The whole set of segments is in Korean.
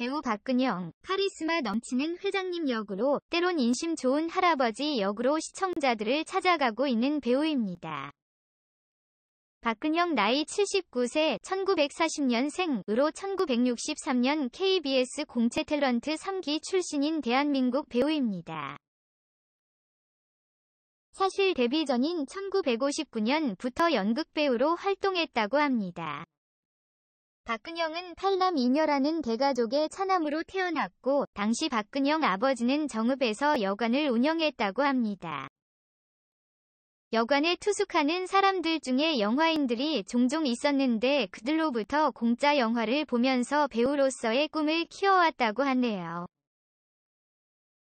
배우 박근영, 카리스마 넘치는 회장님 역으로, 때론 인심 좋은 할아버지 역으로 시청자들을 찾아가고 있는 배우입니다. 박근영 나이 79세, 1940년생으로 1963년 KBS 공채 탤런트 3기 출신인 대한민국 배우입니다. 사실 데뷔 전인 1959년부터 연극배우로 활동했다고 합니다. 박근영은 8남 2녀라는 대가족의 차남으로 태어났고, 당시 박근영 아버지는 정읍에서 여관을 운영했다고 합니다. 여관에 투숙하는 사람들 중에 영화인들이 종종 있었는데 그들로부터 공짜 영화를 보면서 배우로서의 꿈을 키워왔다고 하네요.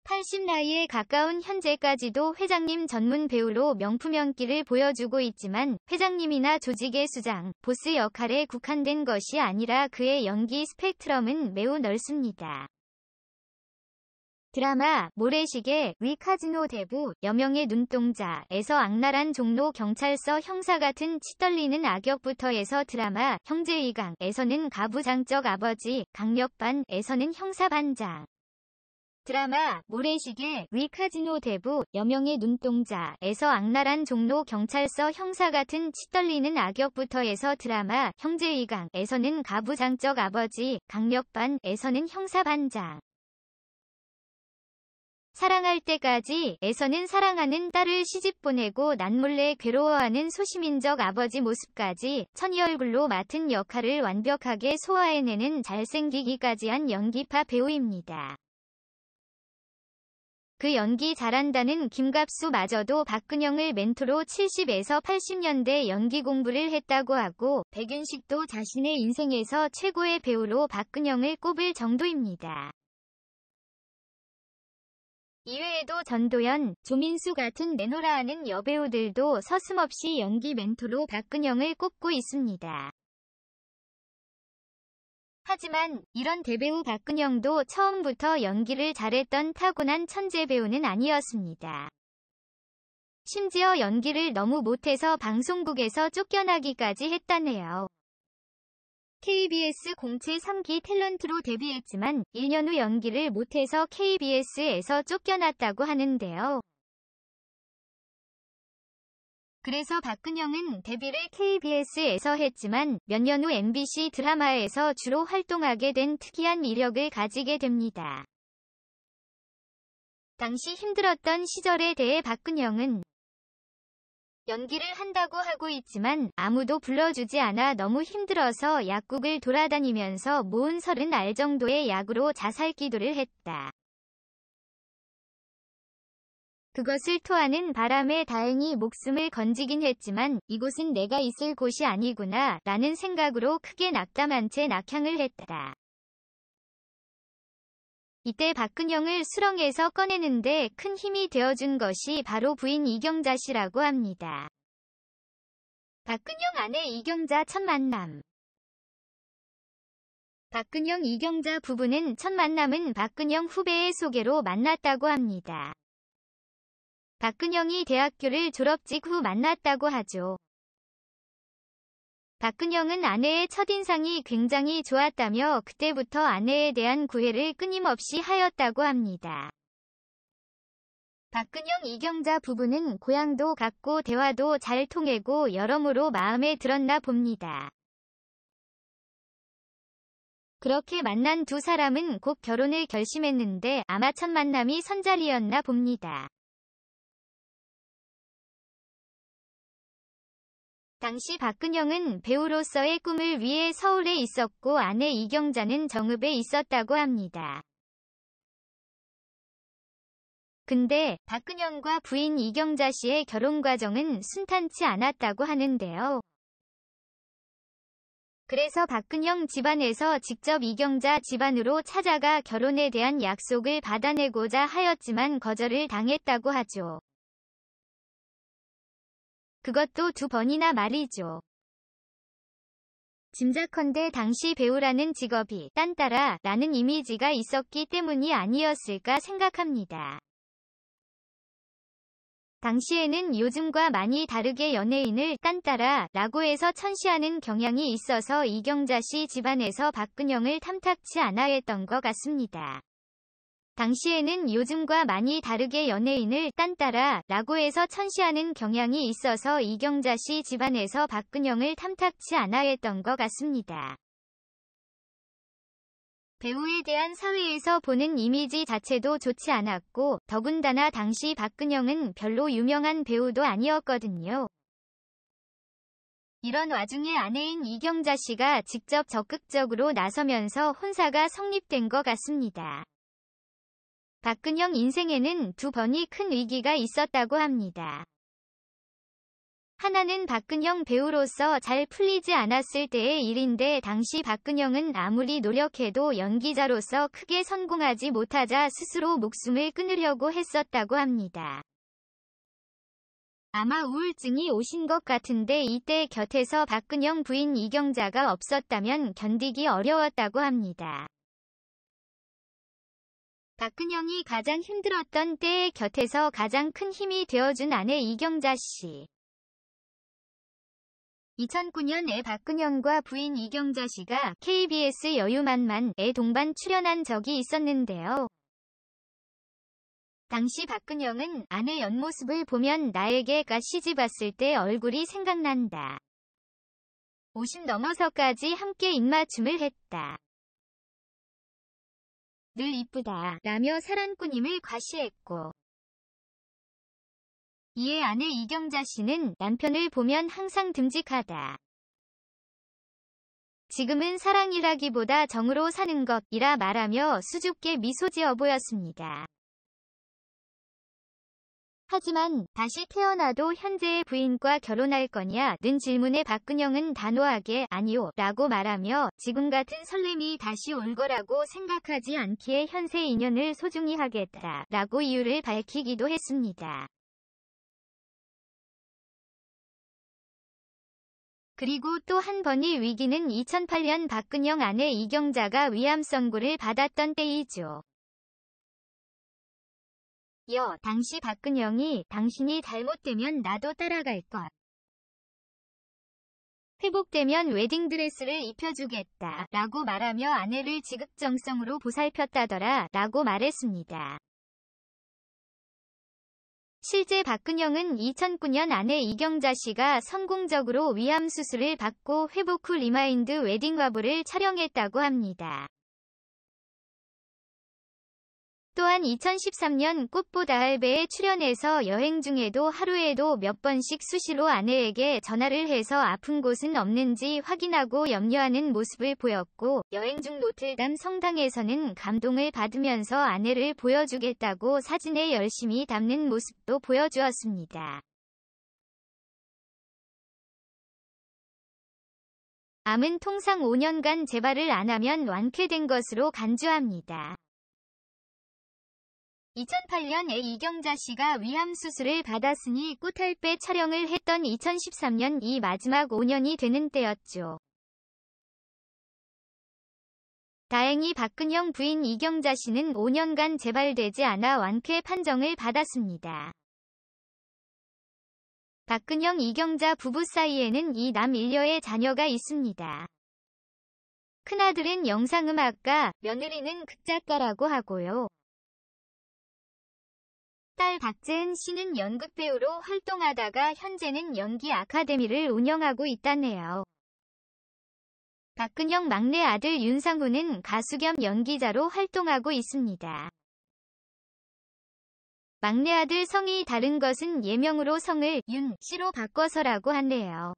80 나이에 가까운 현재까지도 회장님 전문 배우로 명품 연기를 보여주고 있지만 회장님이나 조직의 수장, 보스 역할에 국한된 것이 아니라 그의 연기 스펙트럼은 매우 넓습니다. 드라마 모래시계, 위 카지노 대부, 여명의 눈동자에서 악랄한 종로 경찰서 형사 같은 치떨리는 악역부터 해서 드라마 형제이강에서는 가부장적 아버지, 강력반에서는 형사반장. 드라마 모래시계, 위 카지노 대부, 여명의 눈동자에서 악랄한 종로 경찰서 형사 같은 치떨리는 악역부터 해서 드라마 형제이강에서는 가부장적 아버지, 강력반에서는 형사반장. 사랑할 때까지에서는 사랑하는 딸을 시집 보내고 남몰래 괴로워하는 소시민적 아버지 모습까지 천이 얼굴로 맡은 역할을 완벽하게 소화해내는 잘생기기까지 한 연기파 배우입니다. 그 연기 잘한다는 김갑수마저도 박근영을 멘토로 70에서 80년대 연기 공부를 했다고 하고, 백윤식도 자신의 인생에서 최고의 배우로 박근영을 꼽을 정도입니다. 이외에도 전도연, 조민수 같은 내노라 하는 여배우들도 서슴없이 연기 멘토로 박근영을 꼽고 있습니다. 하지만 이런 대배우 박근영도 처음부터 연기를 잘했던 타고난 천재 배우는 아니었습니다. 심지어 연기를 너무 못해서 방송국에서 쫓겨나기까지 했다네요. KBS 공채 3기 탤런트로 데뷔했지만 1년 후 연기를 못해서 KBS에서 쫓겨났다고 하는데요. 그래서 박근영은 데뷔를 KBS에서 했지만 몇 년 후 MBC 드라마에서 주로 활동하게 된 특이한 이력을 가지게 됩니다. 당시 힘들었던 시절에 대해 박근영은 연기를 한다고 하고 있지만 아무도 불러주지 않아 너무 힘들어서 약국을 돌아다니면서 모은 30알 정도의 약으로 자살 기도를 했다. 그것을 토하는 바람에 다행히 목숨을 건지긴 했지만 이곳은 내가 있을 곳이 아니구나 라는 생각으로 크게 낙담한 채 낙향을 했다. 이때 박근영을 수렁에서 꺼내는데 큰 힘이 되어준 것이 바로 부인 이경자 씨라고 합니다. 박근영 아내 이경자 첫 만남. 박근영 이경자 부부는 첫 만남은 박근영 후배의 소개로 만났다고 합니다. 박근영이 대학교를 졸업직 후 만났다고 하죠. 박근영은 아내의 첫인상이 굉장히 좋았다며 그때부터 아내에 대한 구애를 끊임없이 하였다고 합니다. 박근영 이경자 부부는 고향도 같고 대화도 잘 통하고 여러모로 마음에 들었나 봅니다. 그렇게 만난 두 사람은 곧 결혼을 결심했는데 아마 첫 만남이 선자리였나 봅니다. 당시 박근영은 배우로서의 꿈을 위해 서울에 있었고 아내 이경자는 정읍에 있었다고 합니다. 근데 박근영과 부인 이경자 씨의 결혼 과정은 순탄치 않았다고 하는데요. 그래서 박근영 집안에서 직접 이경자 집안으로 찾아가 결혼에 대한 약속을 받아내고자 하였지만 거절을 당했다고 하죠. 그것도 2번이나 말이죠. 짐작컨대 당시 배우라는 직업이 딴따라 라는 이미지가 있었기 때문이 아니었을까 생각합니다. 당시에는 요즘과 많이 다르게 연예인을 딴따라 라고 해서 천시하는 경향이 있어서 이경자 씨 집안에서 박근영을 탐탁치 않아 했던 것 같습니다. 당시에는 요즘과 많이 다르게 연예인을 딴따라 라고 해서 천시하는 경향이 있어서 이경자 씨 집안에서 박근영을 탐탁치 않아 했던 것 같습니다. 배우에 대한 사회에서 보는 이미지 자체도 좋지 않았고 더군다나 당시 박근영은 별로 유명한 배우도 아니었거든요. 이런 와중에 아내인 이경자 씨가 직접 적극적으로 나서면서 혼사가 성립된 것 같습니다. 박근영 인생에는 두 번이 큰 위기가 있었다고 합니다. 하나는 박근영 배우로서 잘 풀리지 않았을 때의 일인데 당시 박근영은 아무리 노력해도 연기자로서 크게 성공하지 못하자 스스로 목숨을 끊으려고 했었다고 합니다. 아마 우울증이 오신 것 같은데 이때 곁에서 박근영 부인 이경자가 없었다면 견디기 어려웠다고 합니다. 박근영이 가장 힘들었던 때에 곁에서 가장 큰 힘이 되어준 아내 이경자 씨. 2009년에 박근영과 부인 이경자 씨가 KBS 여유만만에 동반 출연한 적이 있었는데요. 당시 박근영은 아내 옆모습을 보면 나에게가 시집 왔을 때 얼굴이 생각난다. 50 넘어서까지 함께 입맞춤을 했다. 늘 이쁘다 라며 사랑꾼임을 과시했고 이에 아내 이경자 씨는 남편을 보면 항상 듬직하다. 지금은 사랑이라기보다 정으로 사는 것이라 말하며 수줍게 미소 지어 보였습니다. 하지만 다시 태어나도 현재의 부인과 결혼할 거냐는 질문에 박근영은 단호하게 아니요 라고 말하며 지금 같은 설렘이 다시 올 거라고 생각하지 않기에 현세 인연을 소중히 하겠다 라고 이유를 밝히기도 했습니다. 그리고 또 한 번의 위기는 2008년 박근영 아내 이경자가 위암 선고를 받았던 때이죠. 당시 박근영이 당신이 잘못되면 나도 따라갈 것. 회복되면 웨딩드레스를 입혀주겠다 라고 말하며 아내를 지극정성으로 보살폈다더라 라고 말했습니다. 실제 박근영은 2009년 아내 이경자 씨가 성공적으로 위암 수술을 받고 회복 후 리마인드 웨딩 화보를 촬영했다고 합니다. 또한 2013년 꽃보다 할배에 출연해서 여행 중에도 하루에도 몇 번씩 수시로 아내에게 전화를 해서 아픈 곳은 없는지 확인하고 염려하는 모습을 보였고 여행 중 노틀담 성당에서는 감동을 받으면서 아내를 보여주겠다고 사진에 열심히 담는 모습도 보여주었습니다. 암은 통상 5년간 재발을 안 하면 완쾌된 것으로 간주합니다. 2008년에 이경자 씨가 위암 수술을 받았으니 꽃할배 촬영을 했던 2013년이 마지막 5년이 되는 때였죠. 다행히 박근영 부인 이경자 씨는 5년간 재발되지 않아 완쾌 판정을 받았습니다. 박근영 이경자 부부 사이에는 이남 일녀의 자녀가 있습니다. 큰아들은 영상음악가, 며느리는 극작가라고 하고요. 딸 박재은 씨는 연극배우로 활동하다가 현재는 연기 아카데미를 운영하고 있다네요. 박근영 막내 아들 윤상훈은 가수 겸 연기자로 활동하고 있습니다. 막내 아들 성이 다른 것은 예명으로 성을 윤 씨로 바꿔서라고 하네요.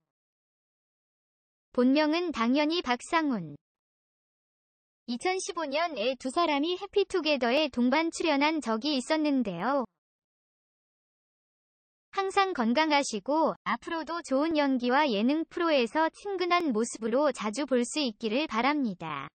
본명은 당연히 박상훈. 2015년에 두 사람이 해피투게더에 동반 출연한 적이 있었는데요. 항상 건강하시고 앞으로도 좋은 연기와 예능 프로에서 친근한 모습으로 자주 볼 수 있기를 바랍니다.